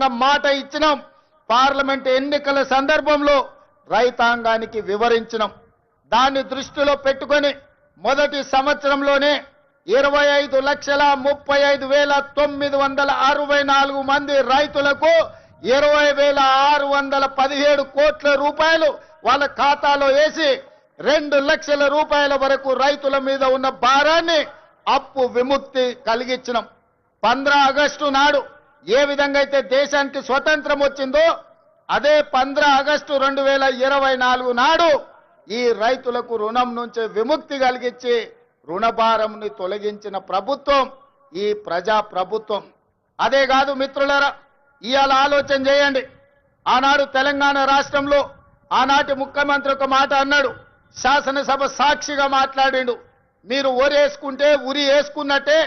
సందర్భంగా మాట ఇచ్చినాం. పార్లమెంట్ ఎన్నికల సందర్భంలో రైతాంగానికి వివరించినాం. దాన్ని దృష్టిలో పెట్టుకొని మొదటి సంవత్సరంలోనే 25,35,964 మంది రైతులకు 20,617 కోట్ల రూపాయలు వాళ్ళ ఖాతాలో వేసి 2 లక్షల రూపాయల వరకు రైతుల మీద ఉన్న భారాన్ని అప్పు విముక్తి కలిగించినాం. 15 ఆగస్టు నాడు ఏ విధంగా అయితే దేశానికి స్వతంత్రం వచ్చిందో అదే 15 ఆగస్టు 2024 నాడు ఈ రైతులకు రుణం నుంచి విముక్తి కలిగించి రుణభారంని తొలగించిన ప్రభుత్వం ఈ ప్రజా ప్రభుత్వం. అదే కాదు మిత్రులారా, ఇవాళ ఆలోచన చేయండి. ఆనాడు తెలంగాణ రాష్ట్రంలో ఆనాటి ముఖ్యమంత్రి ఒక మాట అన్నాడు, శాసనసభ సాక్షిగా మాట్లాడిండు. మీరు ఒరేసుకుంటే ఉరి వేసుకున్నట్టే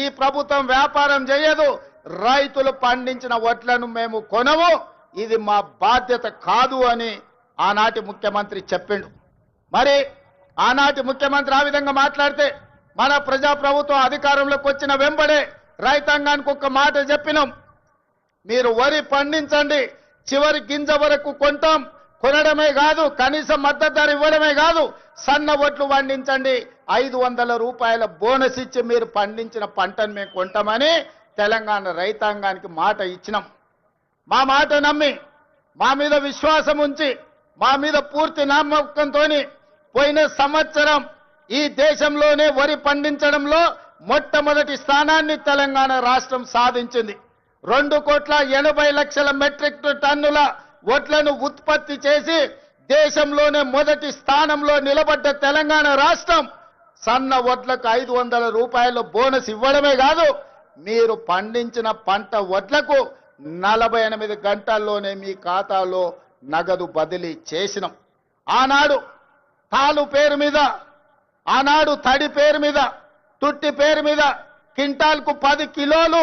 ఈ ప్రభుత్వం వ్యాపారం చేయదు, రైతులు పండించిన వడ్లను మేము కొనము, ఇది మా బాధ్యత కాదు అని ఆనాటి ముఖ్యమంత్రి చెప్పిండు. మరి ఆనాటి ముఖ్యమంత్రి ఆ విధంగా మాట్లాడితే మన ప్రజాప్రభుత్వం అధికారంలోకి వచ్చిన వెంబడే రైతాంగానికి ఒక మాట చెప్పినాం, మీరు వరి పండించండి, చివరి గింజ వరకు కొంటాం, కొనడమే కాదు కనీస మద్దతు ధర ఇవ్వడమే కాదు, సన్న వడ్లు పండించండి, 500 రూపాయల బోనస్ ఇచ్చి మీరు పండించిన పంటను మేము కొంటామని తెలంగాణ రైతాంగానికి మాట ఇచ్చినాం. మా మాట నమ్మి మా మీద విశ్వాసం ఉంచి మా మీద పూర్తి నమ్మకంతో పోయిన సంవత్సరం ఈ దేశంలోనే వరి పండించడంలో మొట్టమొదటి స్థానాన్ని తెలంగాణ రాష్ట్రం సాధించింది. 2,80,00,000 మెట్రిక్ టన్నుల వడ్లను ఉత్పత్తి చేసి దేశంలోనే మొదటి స్థానంలో నిలబడ్డ తెలంగాణ రాష్ట్రం సన్న వడ్లకు 500 రూపాయల బోనస్ ఇవ్వడమే కాదు, మీరు పండించిన పంట వడ్లకు 48 గంటల్లోనే మీ ఖాతాలో నగదు బదిలీ చేసినాం. ఆనాడు తాలు పేరు మీద, ఆనాడు తడి పేరు మీద, తుట్టి పేరు మీద క్వింటాల్కు 10 కిలోలు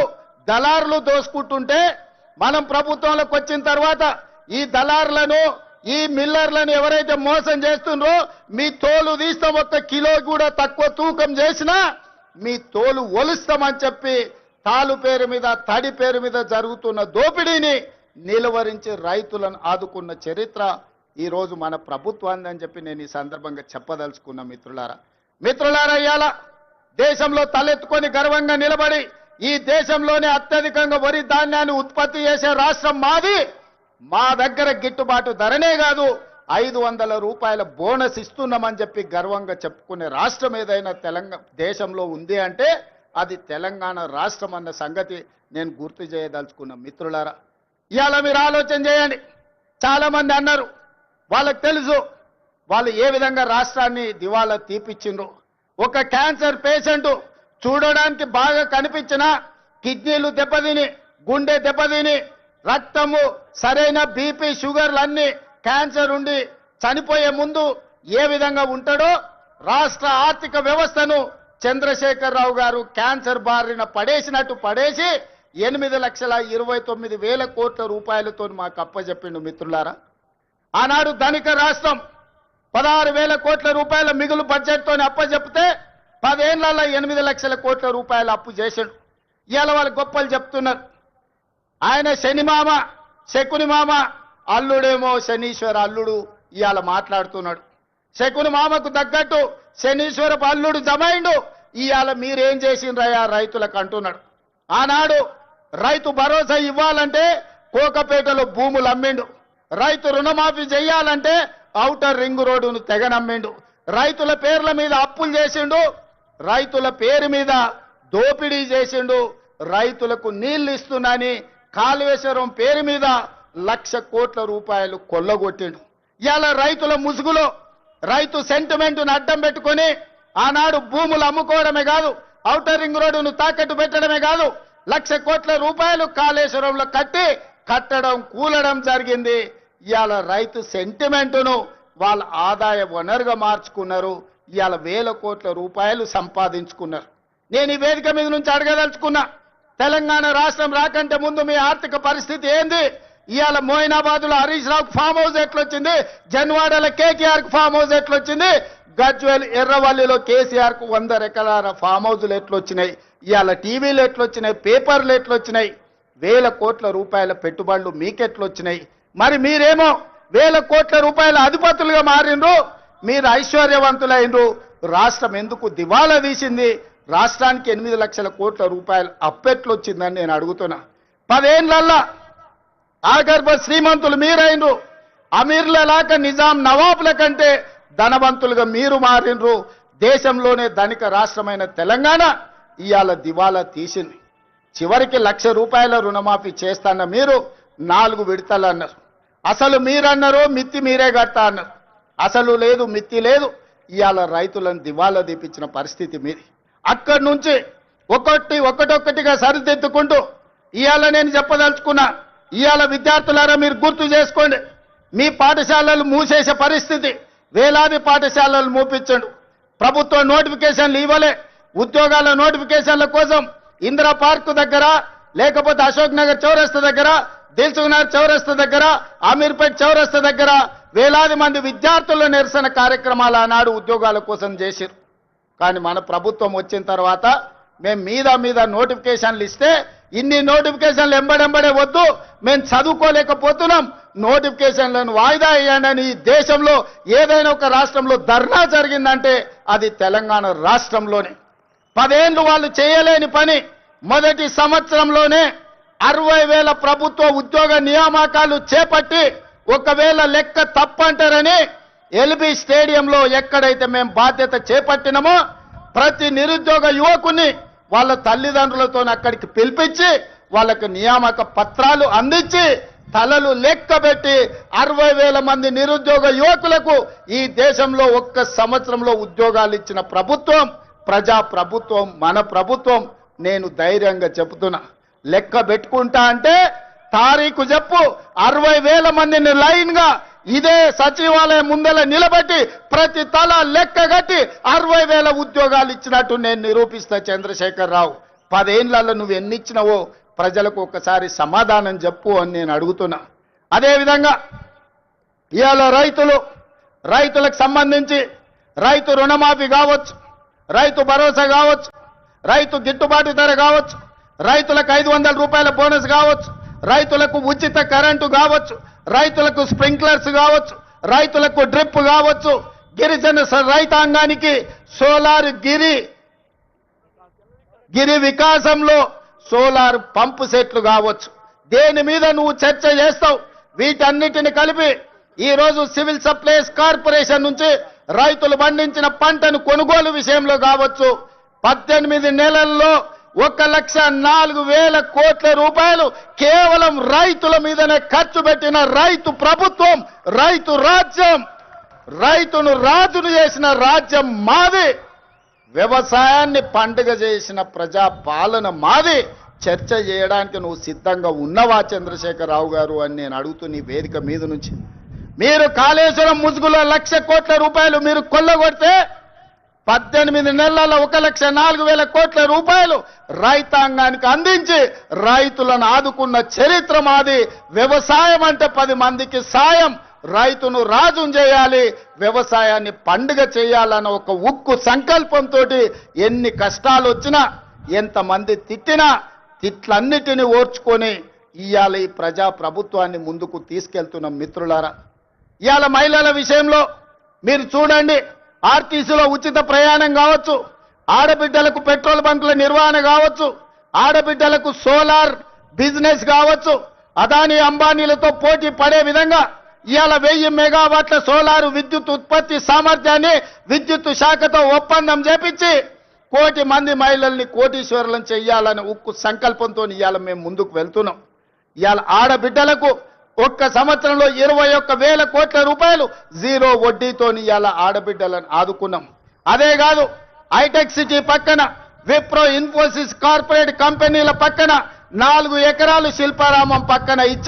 దళారులు దోసుకుంటుంటే మనం ప్రభుత్వంలోకి వచ్చిన తర్వాత ఈ దళారులను ఈ మిల్లర్లను ఎవరైతే మోసం చేస్తుండ్రో మీ తోలు తీస్తాం, 1 కిలో కూడా తక్కువ తూకం చేసినా మీ తోలు ఒలుస్తామని చెప్పి తాలు పేరు మీద తడి పేరు మీద జరుగుతున్న దోపిడీని నిలువరించి రైతులను ఆదుకున్న చరిత్ర ఈ రోజు మన ప్రభుత్వాన్ని అని చెప్పి నేను ఈ సందర్భంగా చెప్పదలుచుకున్న మిత్రులారా ఇయాల దేశంలో తలెత్తుకొని గర్వంగా నిలబడి ఈ దేశంలోనే అత్యధికంగా వరి ధాన్యాన్ని ఉత్పత్తి చేసే రాష్ట్రం మాది. మా దగ్గర గిట్టుబాటు ధరనే కాదు 500 రూపాయల బోనస్ ఇస్తున్నామని చెప్పి గర్వంగా చెప్పుకునే రాష్ట్రం ఏదైనా తెలంగాణ దేశంలో ఉంది అంటే అది తెలంగాణ రాష్ట్రం అన్న సంగతి నేను గుర్తు చేయదలుచుకున్న మిత్రులారా. ఇవాళ మీరు ఆలోచన చేయండి. చాలా మంది అన్నారు, వాళ్ళకి తెలుసు వాళ్ళు ఏ విధంగా రాష్ట్రాన్ని దివాలా తీపిచ్చిండ్రు. ఒక క్యాన్సర్ పేషెంట్ చూడడానికి బాగా కనిపించిన కిడ్నీలు దెబ్బతిని, గుండె దెబ్బతిని, రక్తము సరైన బీపీ షుగర్లన్నీ క్యాన్సర్ ఉండి చనిపోయే ముందు ఏ విధంగా ఉంటాడో రాష్ట్ర ఆర్థిక వ్యవస్థను చంద్రశేఖరరావు గారు క్యాన్సర్ బారిన పడేసినట్టు పడేసి 8,29,000 కోట్ల రూపాయలతో మాకు అప్పచెప్పిండు మిత్రులారా. ఆనాడు ధనిక రాష్ట్రం 16,000 కోట్ల రూపాయల మిగులు బడ్జెట్తో అప్పచెప్తే 10 ఏళ్లలో 8 లక్షల కోట్ల రూపాయలు అప్పు చేశాడు. ఇవాళ వాళ్ళు గొప్పలు చెప్తున్నారు. ఆయన శని మామ శకుని మామ అల్లుడేమో శనీశ్వర అల్లుడు ఇవాళ మాట్లాడుతున్నాడు. శకుని మామకు తగ్గట్టు శనీశ్వరపు అల్లుడు జమైండు. ఇవాళ మీరేం చేసిండ్రయ్యా రైతులకు అంటున్నాడు. ఆనాడు రైతు భరోసా ఇవ్వాలంటే కోకపేటలో భూములు అమ్మిండు, రైతు రుణమాఫీ చేయాలంటే ఔటర్ రింగ్ రోడ్డును తెగనమ్మిండు, రైతుల పేర్ల మీద అప్పులు చేసిండు, రైతుల పేరు మీద దోపిడీ చేసిండు, రైతులకు నీళ్లు ఇస్తున్నాని కాళేశ్వరం పేరు మీద 1,00,000 కోట్ల రూపాయలు కొల్లగొట్టిండు. ఇవాళ రైతుల ముసుగులో రైతు సెంటిమెంట్ను అడ్డం పెట్టుకొని ఆనాడు భూములు అమ్ముకోవడమే కాదు, ఔటర్ రింగ్ రోడ్డును తాకట్టు పెట్టడమే కాదు, 1,00,000 కోట్ల రూపాయలు కాళేశ్వరంలో కట్టడం కూలడం జరిగింది. ఇవాళ రైతు సెంటిమెంటును వాళ్ళ ఆదాయ వనరుగా మార్చుకున్నారు. ఇవాళ 1,000 కోట్ల రూపాయలు సంపాదించుకున్నారు. నేను ఈ వేదిక మీద నుంచి అడగదలుచుకున్నా, తెలంగాణ రాష్ట్రం రాకంటే ముందు మీ ఆర్థిక పరిస్థితి ఏంది? ఇవాళ మోయినాబాద్లో హరీష్ రావుకు ఫామ్ హౌస్ ఎట్లొచ్చింది, జన్వాడలో కేటీఆర్కు ఫామ్ హౌస్ ఎట్లొచ్చింది, గజ్వేల్ ఎర్రవల్లిలో కేసీఆర్కు 100 ఎకరాల ఫామ్ హౌజులు ఎట్లొచ్చినాయి, ఇవాళ టీవీలు ఎట్లొచ్చినాయి, పేపర్లు ఎట్లొచ్చినాయి. వేల కోట్ల రూపాయల పెట్టుబడులు మీకెట్లొచ్చినాయి? మరి మీరేమో వేల కోట్ల రూపాయల అధిపతులుగా మారిండ్రు, మీరు ఐశ్వర్యవంతులైనరు. రాష్ట్రం ఎందుకు దివాలా తీసింది? రాష్ట్రానికి 8 లక్షల కోట్ల రూపాయలు అప్పెట్లొచ్చిందని నేను అడుగుతున్నా. 10 ఏళ్లల్లా ఆగర్భ శ్రీమంతులు మీరైనరు. అమీర్లలాగా నిజాం నవాబుల కంటే ధనవంతులుగా మీరు మారినరు. దేశంలోనే ధనిక రాష్ట్రమైన తెలంగాణ ఇవాళ దివాలా తీసింది. చివరికి 1 లక్ష రూపాయల రుణమాఫీ చేస్తాన్న మీరు 4 విడతలు అన్నారు. అసలు మీరన్నారు మిత్తి మీరే కడతా అన్నారు. అసలు లేదు మిత్తి లేదు. ఇవాళ రైతులను దివాలా తీపించిన పరిస్థితి మీది. అక్కడి నుంచి ఒక్కొక్కటిగా సరిదిద్దుకుంటూ ఇవాళ నేను చెప్పదలుచుకున్నా. ఇవాళ విద్యార్థులారా మీరు గుర్తు చేసుకోండి. మీ పాఠశాలలు మూసేసే పరిస్థితి, వేలాది పాఠశాలలు మూపించండు. ప్రభుత్వ నోటిఫికేషన్లు ఇవ్వలే. ఉద్యోగాల నోటిఫికేషన్ల కోసం ఇందిరా పార్క్ దగ్గర, లేకపోతే అశోక్ నగర్ చౌరస్తా దగ్గర, దిల్సుఖ్ నగర్ చౌరస్తా దగ్గర, అమీర్పేట్ చౌరస్తా దగ్గర వేలాది మంది విద్యార్థుల నిరసన కార్యక్రమాలు ఆనాడు ఉద్యోగాల కోసం చేశారు. కానీ మన ప్రభుత్వం వచ్చిన తర్వాత మేము మీద నోటిఫికేషన్లు ఇస్తే ఇన్ని నోటిఫికేషన్లు ఎంబడెంబడే వద్దు, మేము చదువుకోలేకపోతున్నాం, నోటిఫికేషన్లను వాయిదా వేయండి. ఈ దేశంలో ఏదైనా ఒక రాష్ట్రంలో ధర్నా జరిగిందంటే అది తెలంగాణ రాష్ట్రంలోనే. 10 ఏళ్లు వాళ్ళు చేయలేని పని మొదటి సంవత్సరంలోనే 60,000 ప్రభుత్వ ఉద్యోగ నియామకాలు చేపట్టి, ఒకవేళ లెక్క తప్పంటారని ఎల్బీ స్టేడియంలో ఎక్కడైతే మేము బాధ్యత చేపట్టినామో ప్రతి నిరుద్యోగ యువకుని వాళ్ళ తల్లిదండ్రులతో అక్కడికి పిలిపించి వాళ్ళకి నియామక పత్రాలు అందించి తలలు లెక్కబెట్టి 60,000 మంది నిరుద్యోగ యువకులకు ఈ దేశంలో 1 సంవత్సరంలో ఉద్యోగాలు ఇచ్చిన ప్రభుత్వం ప్రజా ప్రభుత్వం, మన ప్రభుత్వం. నేను ధైర్యంగా చెబుతున్నా, లెక్క పెట్టుకుంటా అంటే తారీఖు చెప్పు. 60,000 మందిని లైన్ గా ఇదే సచివాలయం ముందల నిలబెట్టి ప్రతి తల లెక్క కట్టి 60,000 ఉద్యోగాలు ఇచ్చినట్టు నేను నిరూపిస్తా. చంద్రశేఖర్ రావు, 10 ఏళ్లలో నువ్వు ఎన్ని ఇచ్చినావో ప్రజలకు ఒకసారి సమాధానం చెప్పు అని నేను అడుగుతున్నా. అదేవిధంగా ఇవాళ రైతులకు సంబంధించి రైతు రుణమాఫీ కావచ్చు, రైతు భరోసా కావచ్చు, రైతు గిట్టుబాటు ధర కావచ్చు, రైతులకు 500 రూపాయల బోనస్ కావచ్చు, రైతులకు ఉచిత కరెంటు కావచ్చు, రైతులకు స్ప్రింక్లర్స్ కావచ్చు, రైతులకు డ్రిప్ కావచ్చు, గిరిజన రైతాంగానికి సోలార్ గిరి వికాసంలో సోలార్ పంపు సెట్లు కావచ్చు. దేని మీద నువ్వు చర్చ చేస్తావు? వీటన్నిటిని కలిపి ఈ రోజు సివిల్ సప్లైస్ కార్పొరేషన్ నుంచి రైతులు పండించిన పంటను కొనుగోలు విషయంలో కావచ్చు 18 నెలల్లో 1,04,000 కోట్ల రూపాయలు కేవలం రైతుల మీదనే ఖర్చు పెట్టిన రైతు ప్రభుత్వం, రైతు రాజ్యం, రైతును రాజును చేసిన రాజ్యం మాది. వ్యవసాయాన్ని పండుగ చేసిన ప్రజా పాలన మాది. చర్చ చేయడానికి నువ్వు సిద్ధంగా ఉన్నవా చంద్రశేఖర్ రావు గారు అని నేను అడుగుతూ నీ వేదిక మీద నుంచి. మీరు కాళేశ్వరం ముసుగులో 1,00,000 కోట్ల రూపాయలు మీరు కొల్లగొడితే 18 నెలల 1,04,000 కోట్ల రూపాయలు రైతాంగానికి అందించి రైతులను ఆదుకున్న చరిత్ర మాది. వ్యవసాయం అంటే 10 మందికి సాయం, రైతును రాజును చేయాలి, వ్యవసాయాన్ని పండుగ చేయాలన్న ఒక ఉక్కు సంకల్పంతో ఎన్ని కష్టాలు వచ్చినా ఎంతమంది తిట్టినా తిట్లన్నిటిని ఓర్చుకొని ఇవాళ ఈ ప్రజా ప్రభుత్వాన్ని ముందుకు తీసుకెళ్తున్న మిత్రులారా. ఇవాళ మహిళల విషయంలో మీరు చూడండి, ఆర్టీసీలో ఉచిత ప్రయాణం కావచ్చు, ఆడబిడ్డలకు పెట్రోల్ బంకుల నిర్వహణ కావచ్చు, ఆడబిడ్డలకు సోలార్ బిజినెస్ కావచ్చు, అదానీ అంబానీలతో పోటీ పడే విధంగా ఇవాళ 1000 మెగావాట్ల సోలార్ విద్యుత్ ఉత్పత్తి సామర్థ్యాన్ని విద్యుత్ శాఖతో ఒప్పందం చేపించి 1 కోటి మంది మహిళల్ని కోటీశ్వరులను చెయ్యాలని ఉక్కు సంకల్పంతో ఇవాళ మేము ముందుకు వెళ్తున్నాం. ఇవాళ ఆడబిడ్డలకు 1 సంవత్సరంలో 21,000 కోట్ల రూపాయలు జీరో వడ్డీతో ఇవాళ ఆడబిడ్డలను ఆదుకున్నాం. అదే కాదు, హైటెక్ సిటీ పక్కన విప్రో ఇన్ఫోసిస్ కార్పొరేట్ కంపెనీల పక్కన 4 ఎకరాలు శిల్పారామం పక్కన ఇచ్చి